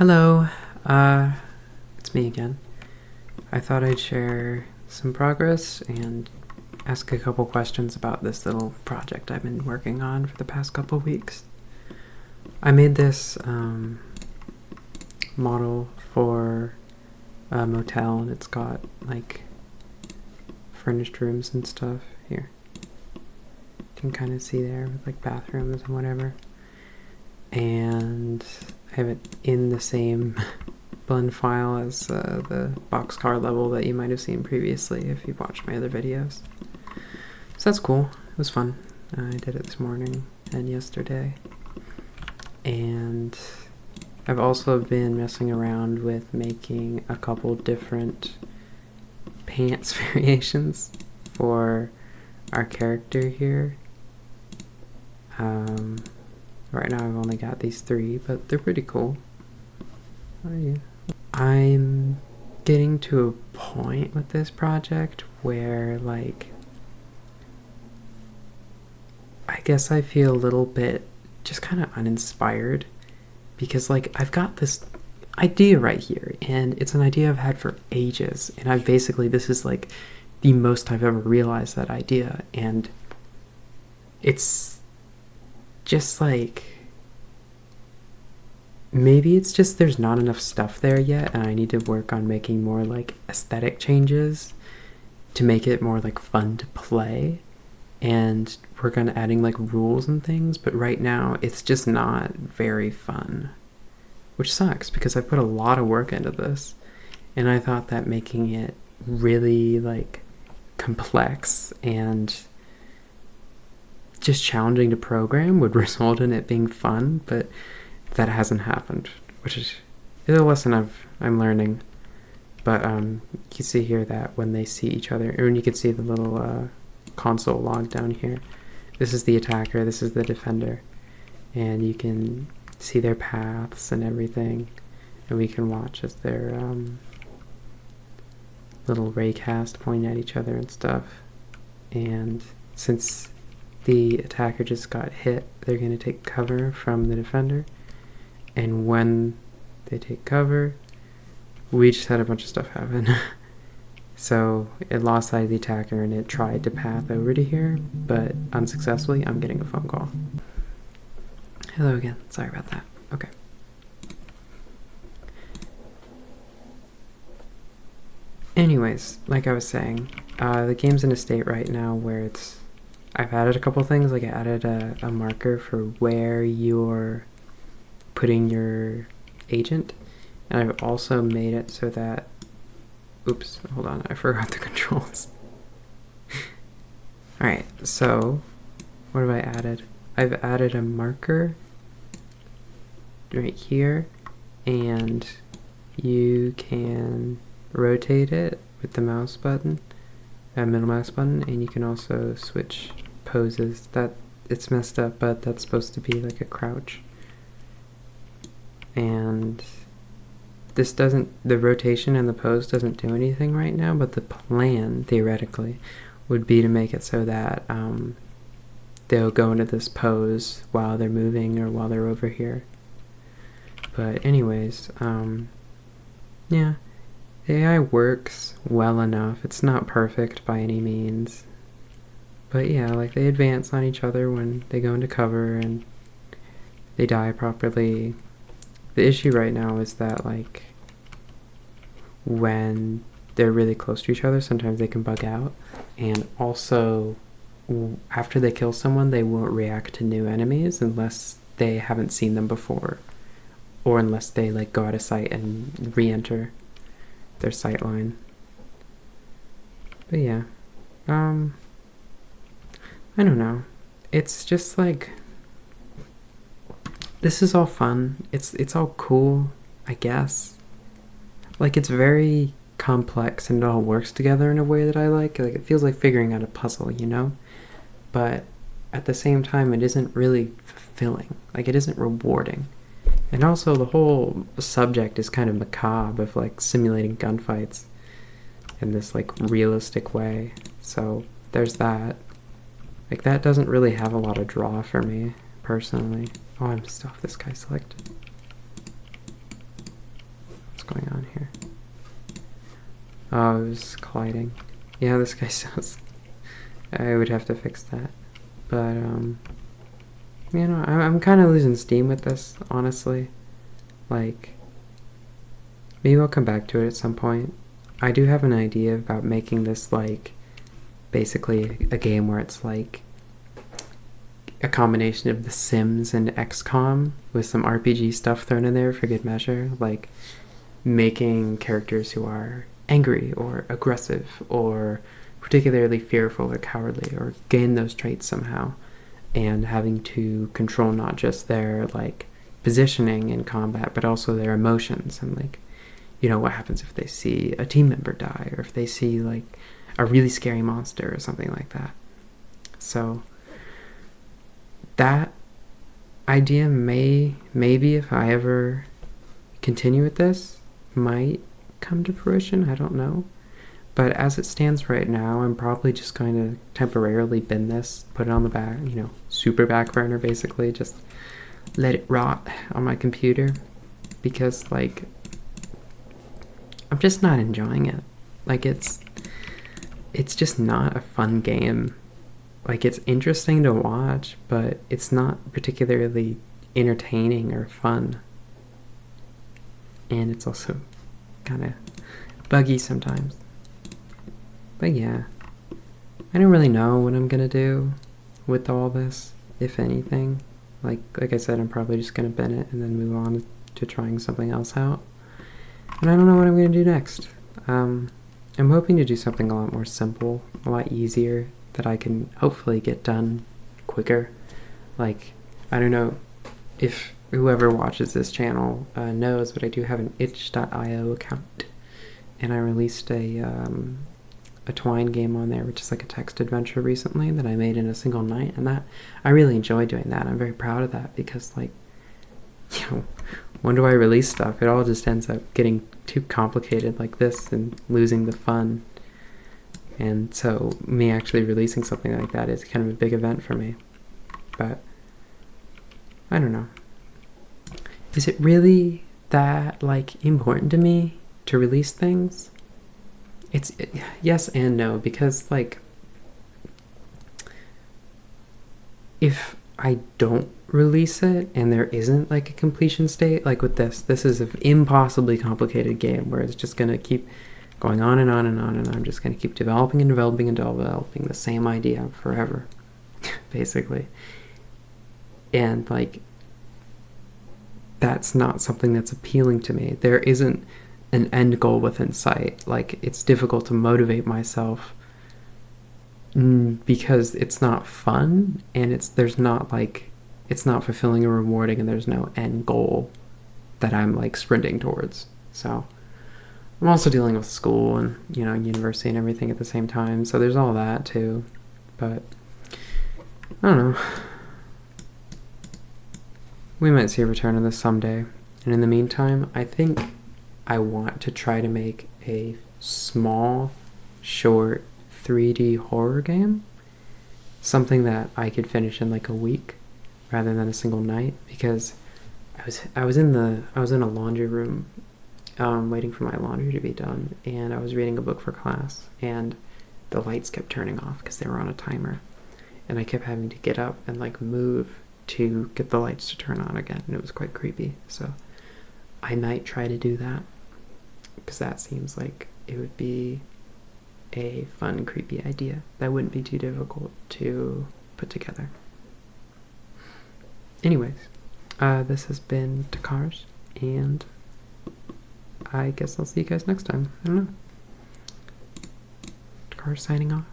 Hello, it's me again. I thought I'd share some progress and ask a couple questions about this little project I've been working on for the past couple weeks. I made this model for a motel, and it's got like furnished rooms and stuff. Here, you can kind of see there with like bathrooms and whatever. And I have it in the same blend file as the boxcar level that you might have seen previously if you've watched my other videos. So that's cool. It was fun. I did it this morning and yesterday. And I've also been messing around with making a couple different pants variations for our character here. Right now I've only got these 3, but they're pretty cool. Oh, yeah. I'm getting to a point with this project where, like, I guess I feel a little bit just kind of uninspired because, like, I've got this idea right here, and it's an idea I've had for ages, and this is, like, the most I've ever realized that idea, and it's just like, maybe it's just there's not enough stuff there yet, and I need to work on making more like aesthetic changes to make it more like fun to play, and work on adding like rules and things. But right now it's just not very fun, which sucks because I put a lot of work into this, and I thought that making it really like complex and just challenging to program would result in it being fun, but that hasn't happened, which is a lesson I'm learning. But you can see here that when they see each other, and you can see the little console log down here, this is the attacker, this is the defender, and you can see their paths and everything, and we can watch as their little raycast pointing at each other and stuff. And since the attacker just got hit, they're going to take cover from the defender, and when they take cover, we just had a bunch of stuff happen. So it lost sight of the attacker and it tried to path over to here, but unsuccessfully. I'm getting a phone call. Hello again, sorry about that. Okay. Anyways, like I was saying, the game's in a state right now where I've added a couple things, like I added a marker for where you're putting your agent, and I've also made it so that, oops, hold on, I forgot the controls. Alright, so what have I added? I've added a marker right here, and you can rotate it with the mouse button, middle mouse button, and you can also switch poses. That it's messed up, but that's supposed to be like a crouch. And this doesn't, the rotation and the pose doesn't do anything right now, but the plan theoretically would be to make it so that they'll go into this pose while they're moving or while they're over here. But anyways, yeah, the AI works well enough. It's not perfect by any means, but yeah, like they advance on each other when they go into cover and they die properly. The issue right now is that, like, when they're really close to each other, sometimes they can bug out, and also after they kill someone, they won't react to new enemies unless they haven't seen them before, or unless they like go out of sight and re-enter their sight line. But yeah, I don't know, it's just like, this is all fun, it's all cool, I guess. Like, it's very complex and it all works together in a way that I like it feels like figuring out a puzzle, you know? But at the same time, it isn't really fulfilling, like it isn't rewarding. And also the whole subject is kind of macabre, of like simulating gunfights in this like realistic way. So there's that. Like, that doesn't really have a lot of draw for me personally. Oh, I'm still off this guy select. going on here? Oh, it was colliding. Yeah, this guy sounds... I would have to fix that. But, you know, I'm kind of losing steam with this, honestly. Like, maybe I'll come back to it at some point. I do have an idea about making this, like, basically a game where it's, like, a combination of The Sims and XCOM with some RPG stuff thrown in there for good measure. Like, making characters who are angry or aggressive or particularly fearful or cowardly or gain those traits somehow, and having to control not just their like positioning in combat but also their emotions, and like, you know, what happens if they see a team member die or if they see like a really scary monster or something like that. So that idea maybe if I ever continue with this, might come to fruition. I don't know. But as it stands right now, I'm probably just going to temporarily bin this, put it on the back, you know, super back burner basically, just let it rot on my computer, because like, I'm just not enjoying it. Like, it's just not a fun game. Like, it's interesting to watch, but it's not particularly entertaining or fun. And it's also kind of buggy sometimes. But yeah, I don't really know what I'm gonna do with all this, if anything. Like I said, I'm probably just gonna bin it and then move on to trying something else out. And I don't know what I'm gonna do next. I'm hoping to do something a lot more simple, a lot easier, that I can hopefully get done quicker. Like, I don't know if whoever watches this channel knows, but I do have an itch.io account, and I released a Twine game on there, which is like a text adventure recently that I made in a single night, and that I really enjoy doing that. I'm very proud of that, because like, you know, when do I release stuff? It all just ends up getting too complicated like this and losing the fun. And so me actually releasing something like that is kind of a big event for me. But I don't know. Is it really that like important to me to release things? Yes and no, because like, if I don't release it and there isn't like a completion state, like with this is an impossibly complicated game where it's just gonna keep going on and on and on, and I'm just gonna keep developing and developing and developing the same idea forever, basically. And like, that's not something that's appealing to me. There isn't an end goal within sight. Like, it's difficult to motivate myself because it's not fun, and it's not fulfilling or rewarding, and there's no end goal that I'm like sprinting towards. So I'm also dealing with school and, you know, university and everything at the same time, so there's all that too. But I don't know, we might see a return of this someday, and in the meantime, I think I want to try to make a small, short 3D horror game. Something that I could finish in like a week rather than a single night, because I was in a laundry room waiting for my laundry to be done, and I was reading a book for class, and the lights kept turning off because they were on a timer, and I kept having to get up and like move to get the lights to turn on again, and it was quite creepy. So I might try to do that, because that seems like it would be a fun, creepy idea that wouldn't be too difficult to put together. Anyways, this has been Takars, and I guess I'll see you guys next time. I don't know. Takars signing off.